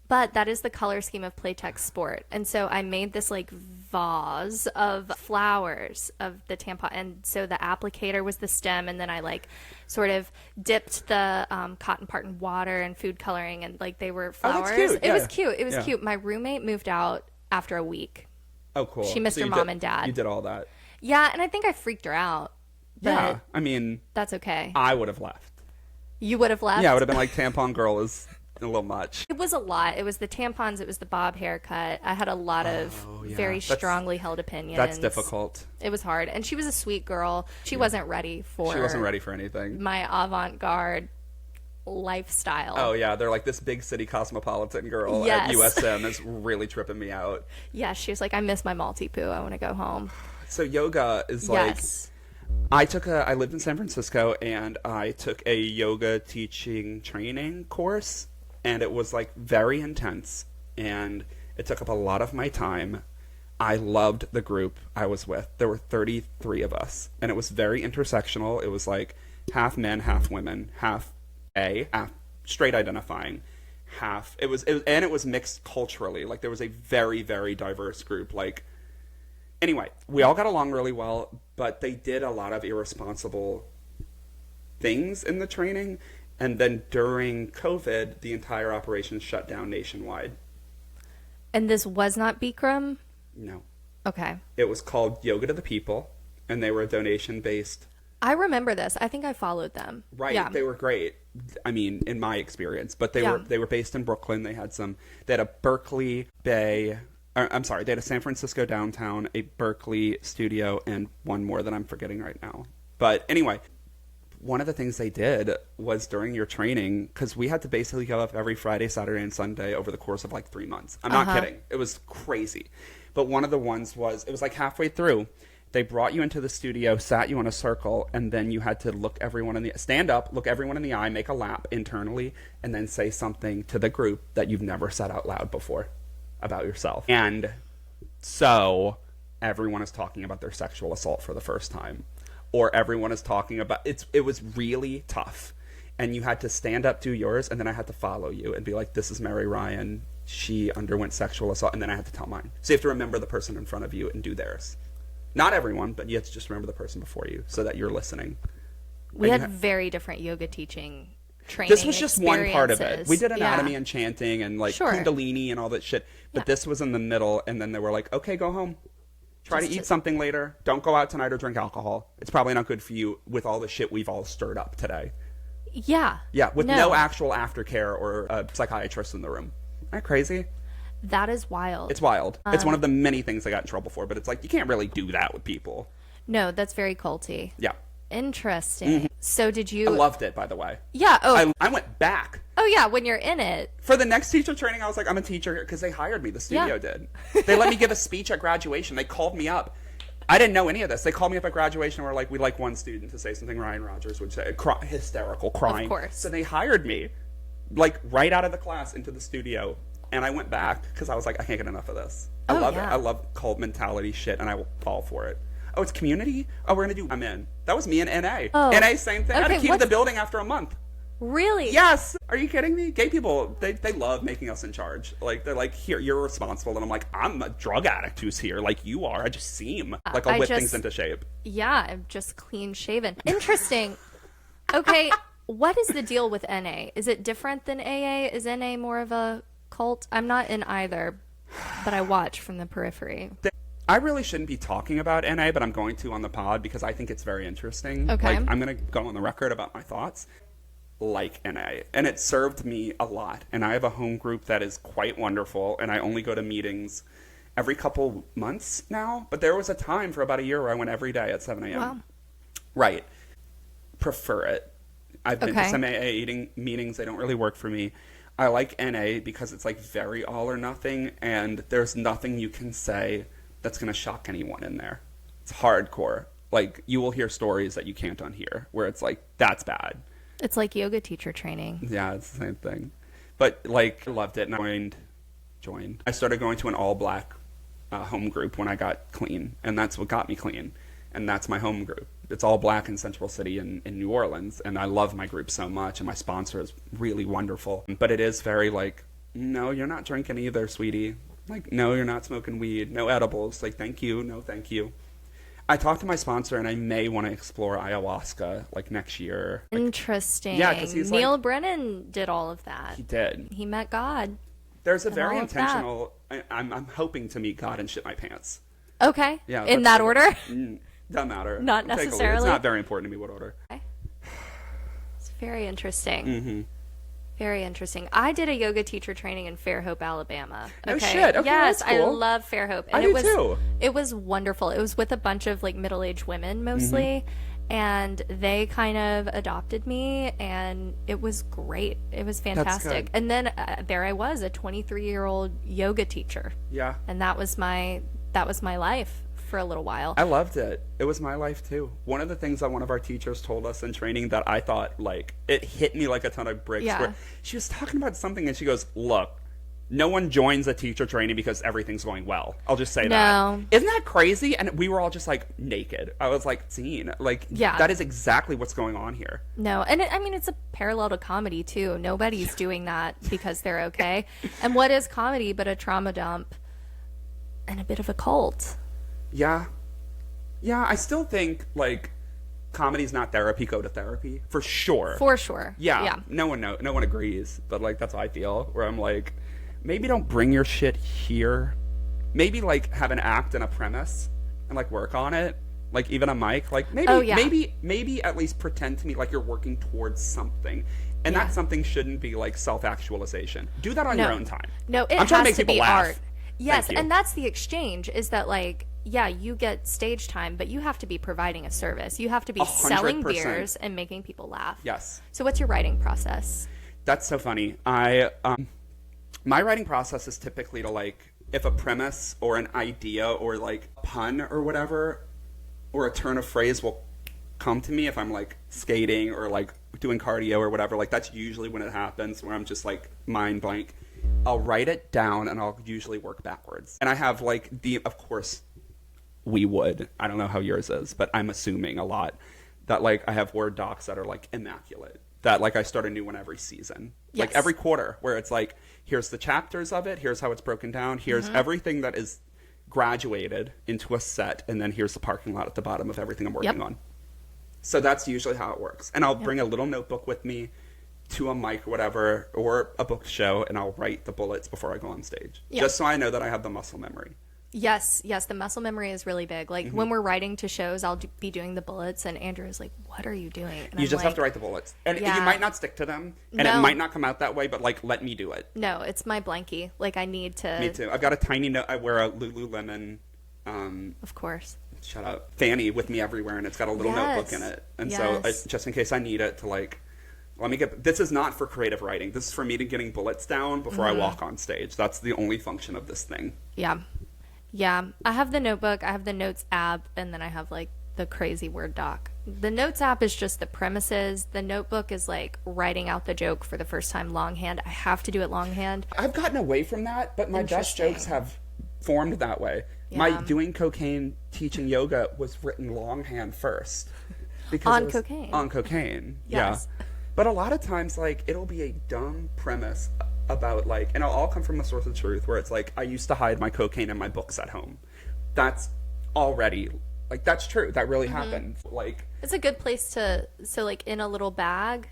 But that is the color scheme of Playtex Sport. And so I made this like vase of flowers of the tampon. And so the applicator was the stem. And then I like sort of dipped the cotton part in water and food coloring. And like they were flowers. cute. It Yeah. was cute. It was Yeah. cute. My roommate moved out after a week. Oh, cool. She missed her you mom did- and dad. You did all that. Yeah. And I think I freaked her out. But Yeah. I mean, that's okay. I would have left. You would have left? Yeah, I would have been like, tampon girl is a little much. It was a lot. It was the tampons. It was the bob haircut. I had a lot of yeah. very That's- strongly held opinions. That's difficult. It was hard. And she was a sweet girl. She wasn't ready for She wasn't ready for anything. my avant-garde lifestyle. Oh, yeah. They're like, this big city cosmopolitan girl Yes. at USM is really tripping me out. Yeah, she was like, I miss my multi-poo. I want to go home. So yoga is like... Yes. I lived in San Francisco, and I took a yoga teaching training course, and it was like very intense, and it took up a lot of my time. I loved the group I was with. There were 33 of us, and it was very intersectional. It was like half men, half women, half straight identifying, it was mixed culturally. Like there was a very, very diverse group. Like, anyway, we all got along really well, but they did a lot of irresponsible things in the training. And then during COVID, the entire operation shut down nationwide. And this was not Bikram? No. Okay. It was called Yoga to the People, and they were donation-based. I remember this. I think I followed them. Right. Yeah. They were great. I mean, in my experience. But they Yeah. were based in Brooklyn. They had a Berkeley Bay... I'm sorry, they had a San Francisco downtown, a Berkeley studio, and one more that I'm forgetting right now. But anyway, one of the things they did was during your training, because we had to basically go up every Friday, Saturday, and Sunday over the course of like 3 months. I'm not kidding. It was crazy. But one of the ones was, it was like halfway through, they brought you into the studio, sat you in a circle, and then you had to stand up, look everyone in the eye, make a lap internally, and then say something to the group that you've never said out loud before about yourself. And so everyone is talking about their sexual assault for the first time, or everyone is talking about it was really tough, and you had to stand up, do yours, and then I had to follow you and be like, this is Mary Ryan, she underwent sexual assault, and then I had to tell mine. So you have to remember the person in front of you and do theirs. Not everyone, but you have to just remember the person before you so that you're listening. We And had very different yoga teaching training. this was just one part of it. experiences. We did anatomy Yeah. and chanting and like Sure. Kundalini and all that shit. But Yeah. this was in the middle, and then they were like, okay, go home. Try Just to eat to- something later. Don't go out tonight or drink alcohol. It's probably not good for you with all the shit we've all stirred up today. Yeah. Yeah, with no actual aftercare or a psychiatrist in the room. Isn't that crazy? That is wild. It's wild. It's one of the many things I got in trouble for, but it's like, you can't really do that with people. No, that's very culty. Yeah. Interesting. So did you... I loved it, by the way. Yeah. Oh, I went back. oh, yeah. When you're in it. For the next teacher training, I was like, I'm a teacher here, because they hired me. The studio Yeah. did. They let me give a speech at graduation. They called me up. I didn't know any of this. They called me up at graduation and were like, we'd like one student to say something Ryan Rogers would say. Hysterical, crying. Of course. So they hired me, like, right out of the class into the studio. And I went back because I was like, I can't get enough of this. I Oh, love yeah. it. I love cult mentality shit, and I will fall for it. Oh, it's community? Oh, we're going to do... I'm in. That was me in NA. Oh. NA, same thing. I had a Okay, key to the what's- building after a month. Really? Yes. Are you kidding me? Gay people, they love making us in charge. Like, they're like, here, you're responsible. And I'm like, I'm a drug addict who's here. Like you are. I just seem like I'll I whip just- things into shape. Yeah. I'm just clean shaven. Interesting. Okay. What is the deal with NA? Is it different than AA? Is NA more of a cult? I'm not in either, but I watch from the periphery. I really shouldn't be talking about NA, but I'm going to on the pod because I think it's very interesting. Okay. Like, I'm going to go on the record about my thoughts. Like NA. And it served me a lot. And I have a home group that is quite wonderful. And I only go to meetings every couple months now. But there was a time for about a year where I went every day at 7 a.m. Wow. Right. Prefer it. I've been to Okay. some AA eating meetings. They don't really work for me. I like NA because it's like very all or nothing. And there's nothing you can say that's going to shock anyone in there. It's hardcore. Like, you will hear stories that you can't unhear where it's like, that's bad. It's like yoga teacher training. Yeah, it's the same thing. But, like, I loved it, and I joined. I started going to an all-black home group when I got clean, and that's what got me clean. And that's my home group. It's all black in Central City in New Orleans, and I love my group so much, and my sponsor is really wonderful. But it is very, like, no, you're not drinking either, sweetie. Like, no, you're not smoking weed. No edibles. Like, thank you. No, thank you. I talked to my sponsor, and I may want to explore ayahuasca, like, next year. Like, Interesting. Yeah, 'cause he's Neil like- Brennan did all of that. he did. He met God. There's a And very all of that. intentional... I'm hoping to meet God and shit my pants. Okay. Yeah, In that's- that order? Doesn't matter. Not Take a look. necessarily. It's not very important to me what order. It's very interesting. Mm-hmm. Very interesting. I did a yoga teacher training in Fairhope, Alabama. No shit. Okay, yes, that's cool. I love Fairhope. I do too. It was wonderful. It was with a bunch of like middle-aged women mostly, Mm-hmm. and they kind of adopted me, and it was great. It was fantastic. good. And then there I was, a 23-year-old yoga teacher, Yeah. and that was my life for a little while. I loved it. It was my life too. One of the things that one of our teachers told us in training that I thought, like, it hit me like a ton of bricks. Yeah. Where she was talking about something and she goes, look, no one joins a teacher training because everything's going well. I'll just say No. that. Isn't that crazy? And we were all just like naked. I was like, teen. Like, Yeah. that is exactly what's going on here. No, and I mean, it's a parallel to comedy, too. Nobody's doing that because they're okay. And what is comedy but a trauma dump and a bit of a cult? Yeah. Yeah, I still think, like, comedy's not therapy, go to therapy. For sure. For sure. Yeah. No one agrees, but, like, that's how I feel. Where I'm like, maybe don't bring your shit here. Maybe, like, have an act and a premise and, like, work on it. Like, even a mic. Like, maybe, Oh, yeah. maybe at least pretend to me like you're working towards something. And Yeah. that something shouldn't be, like, self-actualization. Do that on No. your own time. No, it I'm trying to has make to people be laugh. art. Yes, Thank you. and that's the exchange, is that, like, yeah, you get stage time, but you have to be providing a service. You have to be selling 100%. beers and making people laugh. Yes. So what's your writing process? That's so funny. My writing process is typically to, like, if a premise or an idea or, like, a pun or whatever, or a turn of phrase will come to me if I'm, like, skating or, like, doing cardio or whatever. Like, that's usually when it happens, where I'm just, like, mind blank. I'll write it down and I'll usually work backwards. And I have, like, of course, we would. I don't know how yours is, but I'm assuming a lot that, like, I have Word docs that are, like, immaculate. That, like, I start a new one every season. Yes. Like, every quarter, where it's like, here's the chapters of it, here's how it's broken down, here's everything that is graduated into a set, and then here's the parking lot at the bottom of everything I'm working on. So that's usually how it works. And I'll bring a little notebook with me to a mic or whatever, or a book show, and I'll write the bullets before I go on stage. Yeah. Just so I know that I have the muscle memory. Yes, the muscle memory is really big. Like, when we're writing to shows, I'll be doing the bullets, and Andrew's like, what are you doing? And you just have to write the bullets. And you might not stick to them, and it might not come out that way, but, like, let me do it. No, it's my blankie. Like, I need to... Me too. I've got a tiny note. I wear a Lululemon... of course. Shut up. Fanny with me everywhere, and it's got a little notebook in it. And so, just in case I need it to, like... Let me get... This is not for creative writing. This is for me to getting bullets down before I walk on stage. That's the only function of this thing. Yeah, I have the notebook, I have the notes app, and then I have, like, the crazy Word doc. The notes app is just the premises. The notebook is, like, writing out the joke for the first time longhand. I have to do it longhand. I've gotten away from that, but my best jokes have formed that way. Yeah. My doing cocaine, teaching yoga was written longhand first. Because on cocaine. On cocaine, yes. Yeah. But a lot of times, like, it'll be a dumb premise about, like, and it'll all come from a source of truth where it's like, I used to hide my cocaine in my books at home. That's already, like, that's true. That really happened. Like, it's a good place to, so, like, in a little bag.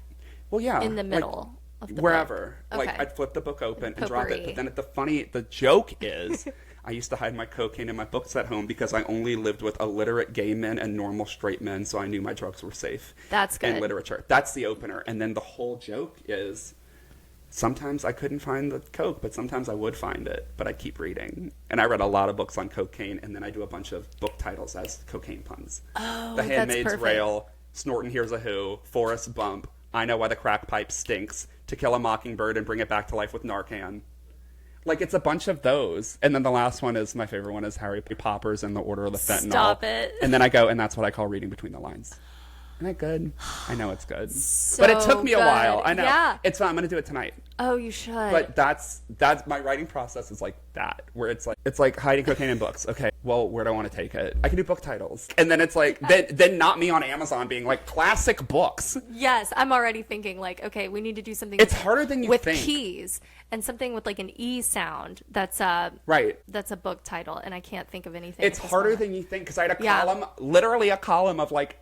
Well, yeah. In the middle of the wherever. book. Like, Okay. I'd flip the book open and drop it. But then the joke is, I used to hide my cocaine in my books at home because I only lived with illiterate gay men and normal straight men, so I knew my drugs were safe. That's good. In literature. That's the opener. And then the whole joke is, sometimes I couldn't find the coke, but sometimes I would find it. But I keep reading. And I read a lot of books on cocaine, and then I do a bunch of book titles as cocaine puns. Oh, The Handmaid's that's perfect. Rail, Snortin' Here's a Who, Forrest Bump, I Know Why the Crack Pipe Stinks, To Kill a Mockingbird and Bring It Back to Life with Narcan. Like, it's a bunch of those. And then the last one is, my favorite one is Harry Poppers and the Order of the Fentanyl. Stop it. And then I go, and that's what I call reading between the lines. Isn't that good? I know it's good. So but it took me a good. while. I know. Yeah. It's fun. I'm going to do it tonight. Oh, you should. But that's my writing process is like that, where it's like hiding cocaine in books. Okay, well, where do I want to take it? I can do book titles. And then it's like, then not me on Amazon being like, classic books. Yes, I'm already thinking, like, okay, we need to do something It's harder than you with think. keys, and something with, like, an E sound that's right. That's a book title, and I can't think of anything. It's harder than you think, because I had a Yeah. column, literally a column of like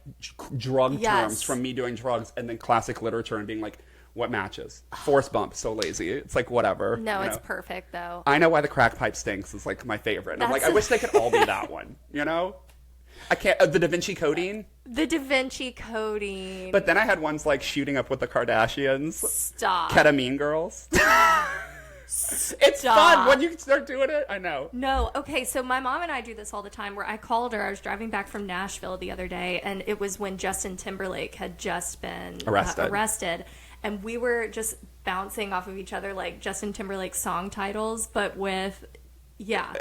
drug Yes. terms from me doing drugs, and then classic literature and being like, what matches? Forrest Bump, so lazy. It's like, whatever. No, you it's know? perfect, though. I Know Why the Crack Pipe Stinks is like my favorite. And I'm like, I wish they could all be that one, you know? I can't, the Da Vinci Codeine. The Da Vinci Codeine. But then I had ones like Shooting Up with the Kardashians. Stop. Ketamine Girls. It's fun when you start doing it. I know. No, okay, so my mom and I do this all the time where I called her. I was driving back from Nashville the other day, and it was when Justin Timberlake had just been arrested. And we were just bouncing off of each other like Justin Timberlake song titles, but with,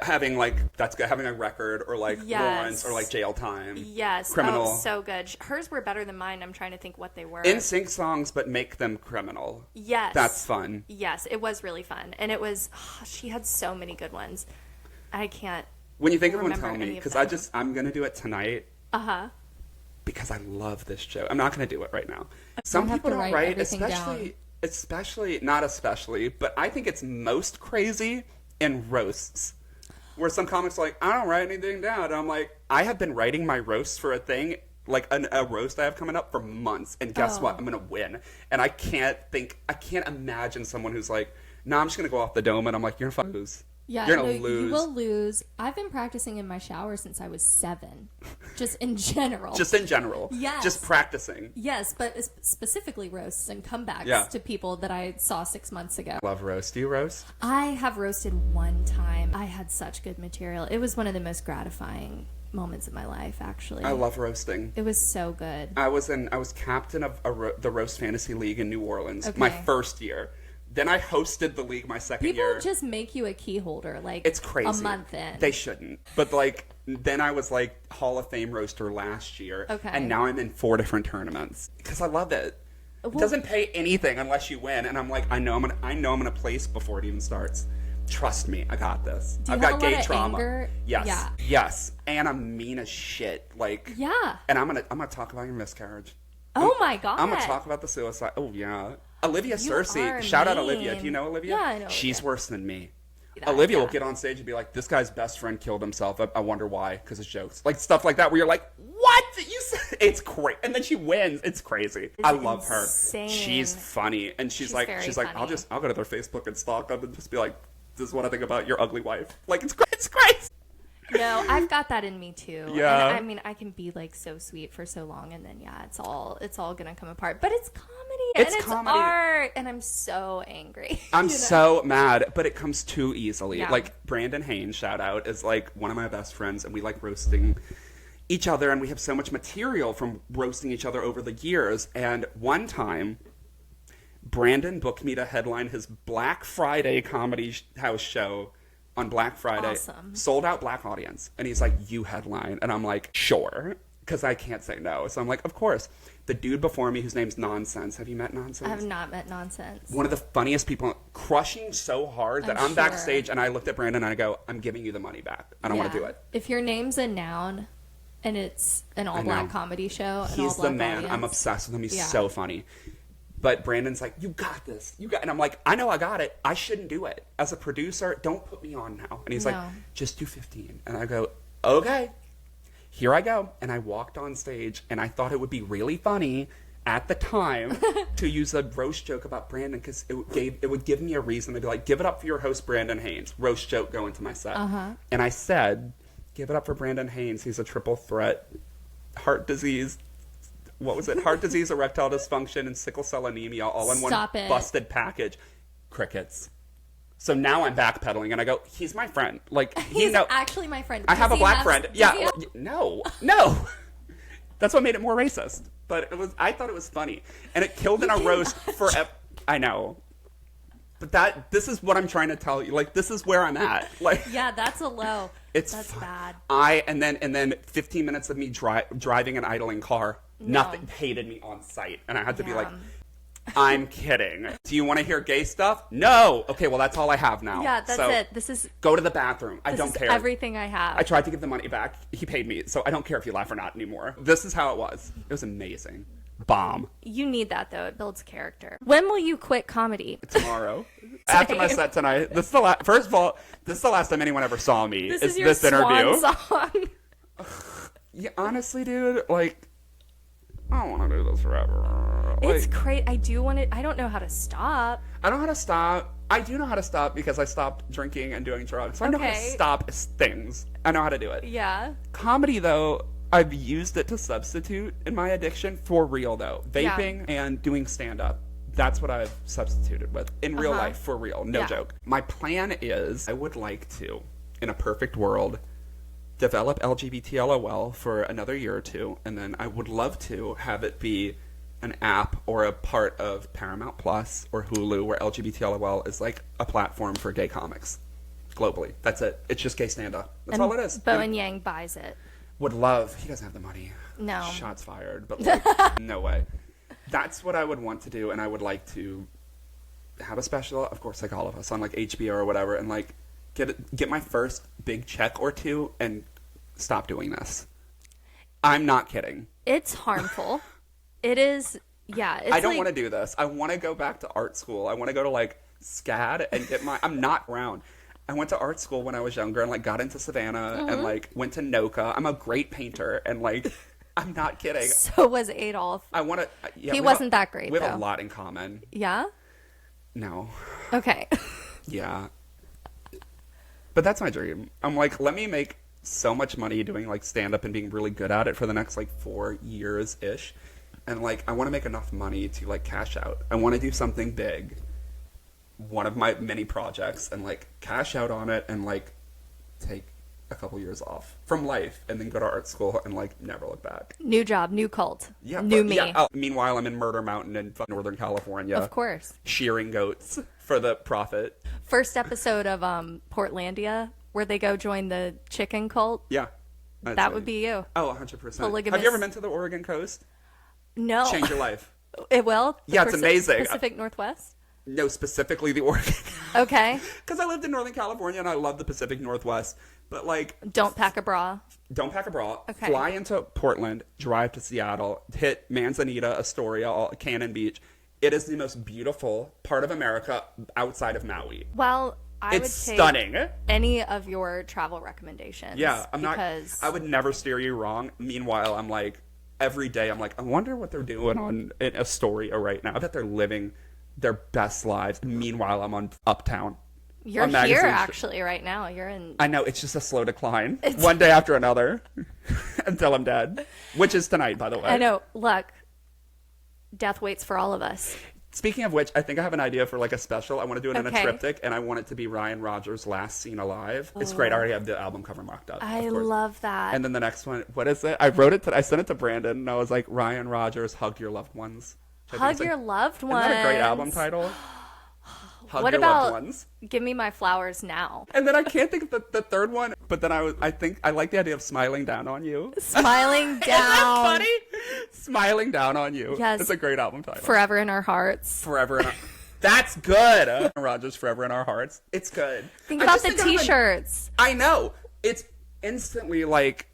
having like, having a record, or like Lawrence, or like Jail Time. Yes. Criminal. Oh, so good. Hers were better than mine. I'm trying to think what they were. In sync songs, but make them criminal. Yes. That's fun. Yes, it was really fun. And it was, she had so many good ones. I can't. When you think of one, remember tell me, any of because them. I'm going to do it tonight. Uh-huh. Because I love this joke. I'm not going to do it right now. Don't Some have people to don't write write, everything down. especially, but I think it's most crazy in roasts. Where some comics are like, I don't write anything down. And I'm like, I have been writing my roasts for a thing, like a roast I have coming up for months. And guess what? I'm going to win. And I can't imagine someone who's like, nah, I'm just going to go off the dome. And I'm like, you're going to lose. Yeah, You're going to lose. You will lose. I've been practicing in my shower since I was 7. Just in general. Just in general. Yes. Just practicing. Yes, but specifically roasts and comebacks to people that I saw 6 months ago. Love roast. Do you roast? I have roasted one time. I had such good material. It was one of the most gratifying moments of my life, actually. I love roasting. It was so good. I was captain of the Roast Fantasy League in New Orleans my first year. Then I hosted the league my second People year. just make you a key holder, like, It's crazy. a month in. They shouldn't. But like, then I was like Hall of Fame roaster last year. Okay. And now I'm in 4 different tournaments because I love it. It doesn't pay anything unless you win, and I'm like, I know I'm gonna place before it even starts. Trust me, I got this. Do you I've have got a lot gay of trauma. anger? Yes. Yeah. Yes. And I'm mean as shit. Like. Yeah. And I'm gonna talk about your miscarriage. Oh my god. I'm gonna talk about the suicide. Oh yeah. Olivia are Cersei. Shout out mean. Olivia. Do you know Olivia? Yeah, I know She's Olivia. worse than me. Yeah, Olivia yeah. will get on stage and be like, "This guy's best friend killed himself. I wonder why? Because of jokes, like stuff like that." Where you're like, "What? You said It's great. And then she wins. It's crazy. I love her. insane. She's funny. And she's like, very I'll funny. go to their Facebook and stalk them and just be like, this is what I think about your ugly wife. Like, it's great. It's great. No, I've got that in me too. Yeah. And I mean, I can be like so sweet for so long, and then it's all gonna come apart. But it's comedy, and it's comedy. art, and I'm so angry. I'm so mad, but it comes too easily. Yeah. Like, Brandon Haynes, shout out, is like one of my best friends, and we like roasting each other, and we have so much material from roasting each other over the years. And one time, Brandon booked me to headline his Black Friday comedy house show on Black Friday. Awesome. Sold out black audience. And he's like, you headline. And I'm like, sure. Because I can't say no. So I'm like, of course. The dude before me, whose name's Nonsense. Have you met Nonsense? I have not met Nonsense. One of the funniest people, crushing so hard that I'm I'm sure. backstage and I looked at Brandon and I go, I'm giving you the money back. I don't want to do it. If your name's a noun, and it's an all-black comedy show, an He's the all-black man. audience, I'm obsessed with him. He's Yeah. so funny. But Brandon's like, you got this. And I'm like, I know I got it. I shouldn't do it. As a producer, don't put me on now. And he's like, No. just do 15. And I go, okay. Here I go. And I walked on stage, and I thought it would be really funny at the time to use a roast joke about Brandon, because it would give me a reason to be like, give it up for your host, Brandon Haynes. Roast joke go into my set. And I said, give it up for Brandon Haynes. He's a triple threat. Heart disease. What was it? Heart disease, erectile dysfunction, and sickle cell anemia all in one Stop it. busted package. Crickets. So now I'm backpedaling, and I go, he's my friend. Like, He's actually my friend. I have a black friend. Does Yeah. he have- No. That's what made it more racist. But I thought it was funny. And it killed in a roast forever. I know. But this is what I'm trying to tell you. Like, this is where I'm at. Like, Yeah, that's a low. it's That's bad. and then 15 minutes of me driving an idling car. Nothing. Hated me on sight. And I had to be like, I'm kidding. Do you want to hear gay stuff? No. Okay, well, that's all I have now. Yeah, that's So it. This is go to the bathroom. I don't is care. everything I have. I tried to give the money back. He paid me, so I don't care if you laugh or not anymore. This is how it was. It was amazing. Bomb. You need that, though. It builds character. When will you quit comedy? Tomorrow. After my set tonight. This is first of all, this is the last time anyone ever saw me. This is is your this interview. swan song. Yeah, honestly, dude, like, I don't want to do this forever. It's Like, great. I do want to. I don't know how to stop. I don't know how to stop. I do know how to stop because I stopped drinking and doing drugs. So I know how to Okay. stop things. I know how to do it. Yeah. Comedy, though, I've used it to substitute in my addiction for real, though. Yeah. Vaping and doing stand-up. That's what I've substituted with in real life, for real. No Yeah. joke. My plan is I would like to, in a perfect world, develop LGBT LOL for another year or two, and then I would love to have it be an app or a part of Paramount Plus or Hulu where LGBT LOL is like a platform for gay comics globally. That's it. It's just gay stand-up. That's all it is. Bo And and Yang buys it. would love. He doesn't have the money. No. Shots fired. But like, no way. That's what I would want to do, and I would like to have a special, of course, like all of us, on like HBO or whatever, and like get my first big check or two and stop doing this. I'm not kidding. It's harmful. It is. Yeah. It's I don't like, want to do this. I want to go back to art school. I want to go to like SCAD and get my. I'm not around. I went to art school when I was younger and like got into Savannah and like went to NOCA. I'm a great painter and like I'm not kidding. So was Adolf. I want to. Yeah, He we wasn't that great, We have though. a lot in common. Yeah. No. Okay. Yeah. But that's my dream. I'm like, let me make so much money doing like stand up and being really good at it for the next like 4 years ish. And like, I want to make enough money to like cash out. I want to do something big. One of my many projects and like cash out on it and like take a couple years off from life and then go to art school and like never look back. New job, new cult. Yeah. New but- me. Yeah. Meanwhile, I'm in Murder Mountain in Northern California. Of course. Shearing goats for the profit. First episode of Portlandia, where they go join the chicken cult. Yeah. I'd That say. would be you. Oh, 100%. Polygamous. Have you ever been to the Oregon coast? No. Change your life. It will? The Yeah, it's amazing. Pacific Northwest? No, specifically the Oregon. Okay. Because I lived in Northern California and I love the Pacific Northwest. But like, Don't pack a bra. don't pack a bra. Okay. Fly into Portland, drive to Seattle, hit Manzanita, Astoria, Cannon Beach. It is the most beautiful part of America outside of Maui. Well, I It's would take stunning. any of your travel recommendations. Yeah, because I would never steer you wrong. Meanwhile, I'm like, every day I'm like, I wonder what they're doing on in Astoria right now. I bet they're living their best lives. Meanwhile, I'm on Uptown. You're on here Magazine actually right now. You're in. I know, it's just a slow decline. One day after another until I'm dead. Which is tonight, by the way. I know. Look, death waits for all of us. Speaking of which, I think I have an idea for like a special. I want to do it in a Okay. triptych, and I want it to be Ryan Rogers' Last Seen Alive. It's great. I already have the album cover mocked up. I of course. love that. And then the next one, what is it? I wrote it. I sent it to Brandon, and I was like, Ryan Rogers, Hug Your Loved Ones. Which I think Hug is, like, your loved ones. Isn't that a great album title? Hug What Your about Loved Ones. Give Me My Flowers Now? And then I can't think of the third one, but then I think I like the idea of Smiling Down on You. Smiling Isn't that Down. funny? Smiling Down on You. Yes. It's a great album title. Forever in Our Hearts. Forever in Our... That's good. Rogers, Forever in Our Hearts. It's good. Think I about just the think I have t-shirts. I know. It's instantly like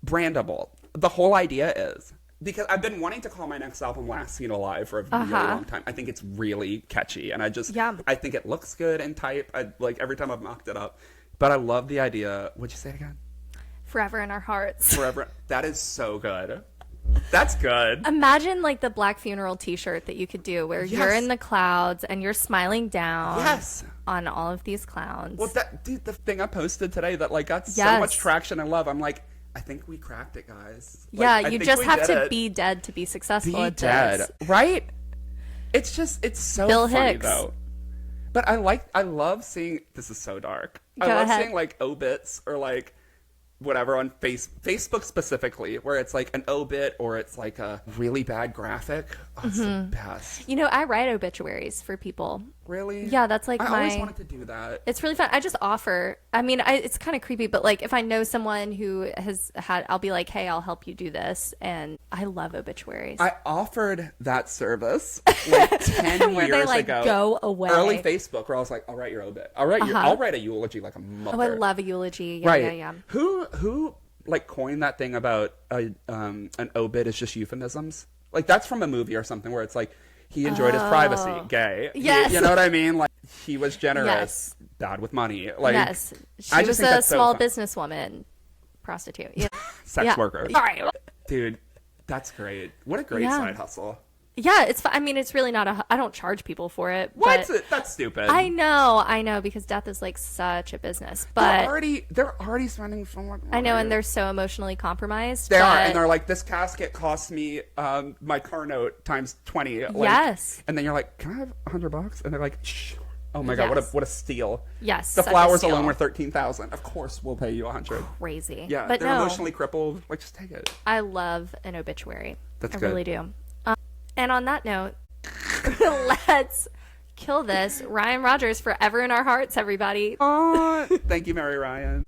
brandable. The whole idea is because I've been wanting to call my next album Last Seen Alive for a really long time. I think it's really catchy, and I think it looks good in type. Like every time I've mocked it up. But I love the idea. What'd you say again? Forever in Our Hearts. Forever. That is so good. That's good. Imagine like the Black Funeral t-shirt that you could do where you're Yes. in the clouds and you're smiling down Yes. on all of these clowns. Well, dude, the thing I posted today that like got so Yes. much traction and love. I'm like, I think we cracked it, guys. Like, yeah, I you think just we have did to it. be dead to be successful Be at dead, this. right? It's so Bill funny Hicks. though. But I love seeing. This is so dark. I Go love ahead. seeing like obits or like whatever on Facebook specifically, where it's like an obit or it's like a really bad graphic. Oh, it's the best. You know, I write obituaries for people. Really? Yeah, that's like I always my- wanted to do that. It's really fun. I just offer. I mean, it's kind of creepy, but like if I know someone who has had, I'll be like, hey, I'll help you do this. And I love obituaries. I offered that service like 10 Where years they like ago. go away. Early Facebook, where I was like, I'll write your obit. I'll write a eulogy like a mother. Oh, I love a eulogy. Yeah, Right. yeah, yeah. Who like coined that thing about an obit is just euphemisms? Like that's from a movie or something where it's like he enjoyed his privacy, gay. Yes. You know what I mean? Like he was generous, Yes. bad with money. Like Yes. She I just was think a that's so small fun. businesswoman, prostitute. Yeah. Sex Yeah. worker. All right. Dude, that's great. What a great Yeah. side hustle. Yeah, it's. I mean, it's really not a. I don't charge people for it. What? But That's stupid. I know, because death is like such a business. But they're already spending so much money. I know, and they're so emotionally compromised. They are, but- and they're like, this casket cost me my car note times 20. Like, Yes. And then you're like, can I have $100? And they're like, shh. Oh my god, Yes. what a steal. Yes, The such a flowers steal. alone were 13,000. Of course we'll pay you 100. Crazy. Yeah, but they're no, emotionally crippled. Like, just take it. I love an obituary. That's I good. really do. And on that note, let's kill this. Ryan Rogers, forever in our hearts, everybody. Thank you, Mary Ryan.